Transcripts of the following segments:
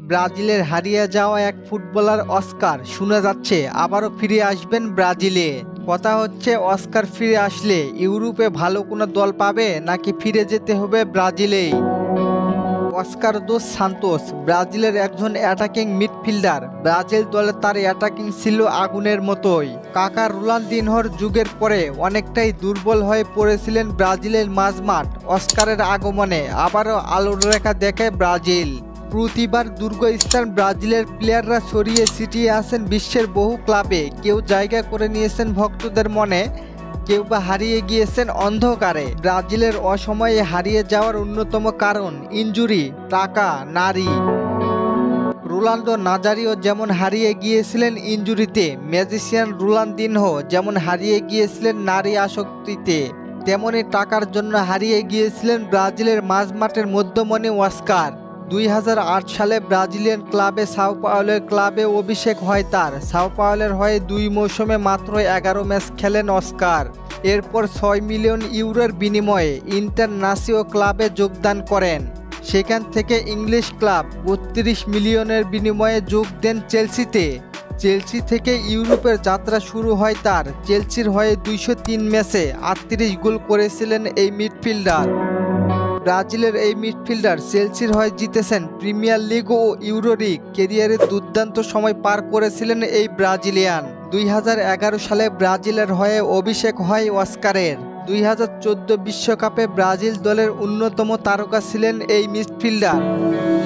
ব্রাজিলের হারিয়ে যাওয়া এক ফুটবলার অস্কার শোনা যাচ্ছে আবারও ফিরে আসবেন ব্রাজিলে। কথা হচ্ছে অস্কার ফিরে আসলে ইউরোপে ভালো কোনো দল পাবে নাকি ফিরে যেতে হবে ব্রাজিলেই। অস্কার দোস সান্তোস ব্রাজিলের একজন অ্যাটাকিং মিডফিল্ডার। ব্রাজিল দলে তার অ্যাটাকিং ছিল আগুনের মতোই। কাকা রোনালদিনহোর যুগের পরে অনেকটাই দুর্বল হয়ে পড়েছিলেন ব্রাজিলের মাঝমাঠ। অস্কারের আগমনে আবারও আলোর রেখা দেখে ব্রাজিল। প্রতিবার দুর্গস্থান ব্রাজিলের প্লেয়াররা ছড়িয়ে ছিটিয়ে আছেন বিশ্বের বহু ক্লাবে। কেউ জায়গা করে নিয়েছেন ভক্তদের মনে, কেউ বা হারিয়ে গিয়েছেন অন্ধকারে। ব্রাজিলের অসময়ে হারিয়ে যাওয়ার অন্যতম কারণ ইনজুরি, টাকা, নারী। রোনাল্ডো নাজারিও যেমন হারিয়ে গিয়েছিলেন ইনজুরিতে, ম্যাজিশিয়ান রোনালদিনহো যেমন হারিয়ে গিয়েছিলেন নারী আসক্তিতে, তেমনি টাকার জন্য হারিয়ে গিয়েছিলেন ব্রাজিলের মাঝমাঠের মধ্যমণি অস্কার। 2008 সালে ব্রাজিলিয়ান ক্লাবে সাও পাওলোর ক্লাবে অভিষেক হয় তার। সাও পাওলোর হয়ে 2 মৌসুমে মাত্র 11 ম্যাচ খেলেন অস্কার। এরপর 6 মিলিয়ন ইউরোর বিনিময়ে ইন্টারন্যাশনাল ক্লাবে যোগদান করেন। সেখান থেকে ইংলিশ ক্লাব 32 মিলিয়নের বিনিময়ে যোগ দেন চেলসিতে। চেলসি থেকে ইউরোপের যাত্রা শুরু হয় তার। চেলসির হয়ে 203 ম্যাচে 38 গোল করেছিলেন এই মিডফিল্ডার। ব্রাজিলের এই মিডফিল্ডার চেলসির হয়ে জিতেছেন প্রিমিয়ার লিগ ও ইউরো লিগ। ক্যারিয়ারে দুর্দান্ত সময় পার করেছিলেন এই ব্রাজিলিয়ান। 2011 সালে ব্রাজিলের হয়ে অভিষেক হয় অস্কারের। 2014 বিশ্বকাপে ব্রাজিল দলের অন্যতম তারকা ছিলেন এই মিডফিল্ডার।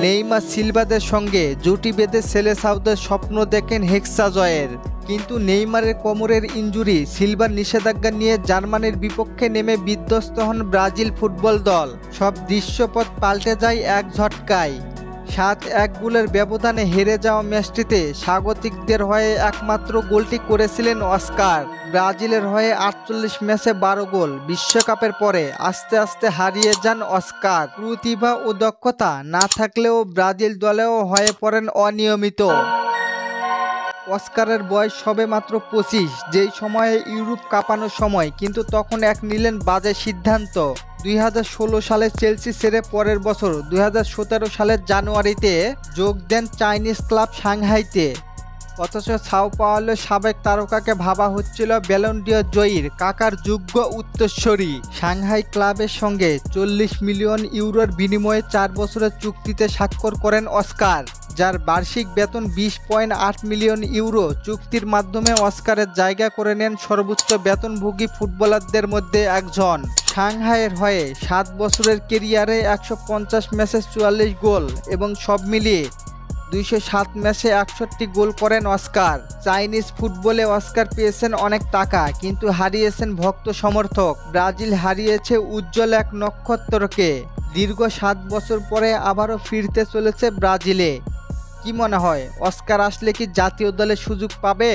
নেইমার সিলভাদের সঙ্গে জুটি বেঁধে সেলেসাওদের স্বপ্ন দেখেন হেক্সা জয়ের। কিন্তু নেইমারের কোমরের ইনজুরি, সিলভার নিষেধাজ্ঞা নিয়ে জার্মানির বিপক্ষে নেমে বিধ্বস্ত হন ব্রাজিল ফুটবল দল। সব দৃশ্যপট পাল্টে যায় এক ঝটকায়। 7-1 গোলের ব্যবধানে হেরে যাওয়া ম্যাচটিতে স্বাগতিকদের হয়ে একমাত্র গোলটি করেছিলেন অস্কার। ব্রাজিলের হয়ে 48 ম্যাচে 12 গোল। বিশ্বকাপের পরে আস্তে আস্তে হারিয়ে যান অস্কার। প্রতিভা ও দক্ষতা না থাকলেও ব্রাজিল দলেও হয়ে পড়েন অনিয়মিত। অস্কারের বয়স সবে মাত্র 25, যেই সময়ে ইউরোপ কাঁপানোর সময়, কিন্তু তখন নিলেন বাজে সিদ্ধান্ত। 2016 সালে চেলসি ছেড়ে পরের বছর 2017 সালের জানুয়ারিতে যোগ দেন চাইনিজ ক্লাব সাংহাইতে। অথচ সাও পাওলোর সাবেক তারকাকে ভাবা হচ্ছিল ব্যালন ডি'অর জয়ীর কাকার যোগ্য উত্তরসূরি। সাংহাই ক্লাবের সঙ্গে 40 মিলিয়ন ইউরোর বিনিময়ে 4 বছরের চুক্তিতে স্বাক্ষর করেন অস্কার, যার বার্ষিক বেতন 20.8 মিলিয়ন ইউরো। চুক্তির মাধ্যমে অস্কারের জায়গা করে নেন সর্বোচ্চ বেতনভোগী ফুটবলারদের মধ্যে একজন। সাংহাইয়ের হয়ে 7 বছরের কেরিয়ারে 150 ম্যাচে 44 গোল এবং সব মিলিয়ে 207 ম্যাচে 61 গোল করেন অস্কার। চাইনিজ ফুটবলে অস্কার পেয়েছেন অনেক টাকা, কিন্তু হারিয়েছেন ভক্ত সমর্থক। ব্রাজিল হারিয়েছে উজ্জ্বল এক নক্ষত্রকে। দীর্ঘ 7 বছর পরে আবারও ফিরতে চলেছে ব্রাজিলে। কি মনে হয়, অস্কার আসলে কি জাতীয় দলে সুযোগ পাবে?